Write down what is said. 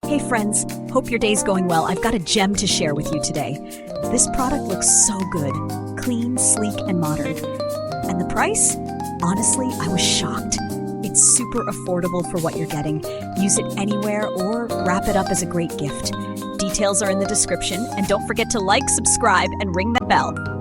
Hey friends, hope your day's going well. I've got a gem to share with you today. This product looks so good, clean, sleek, and modern. And the price? Honestly, I was shocked. It's super affordable for what you're getting. Use it anywhere or wrap it up as a great gift. Details are in the description, and don't forget to like, subscribe, and ring that bell.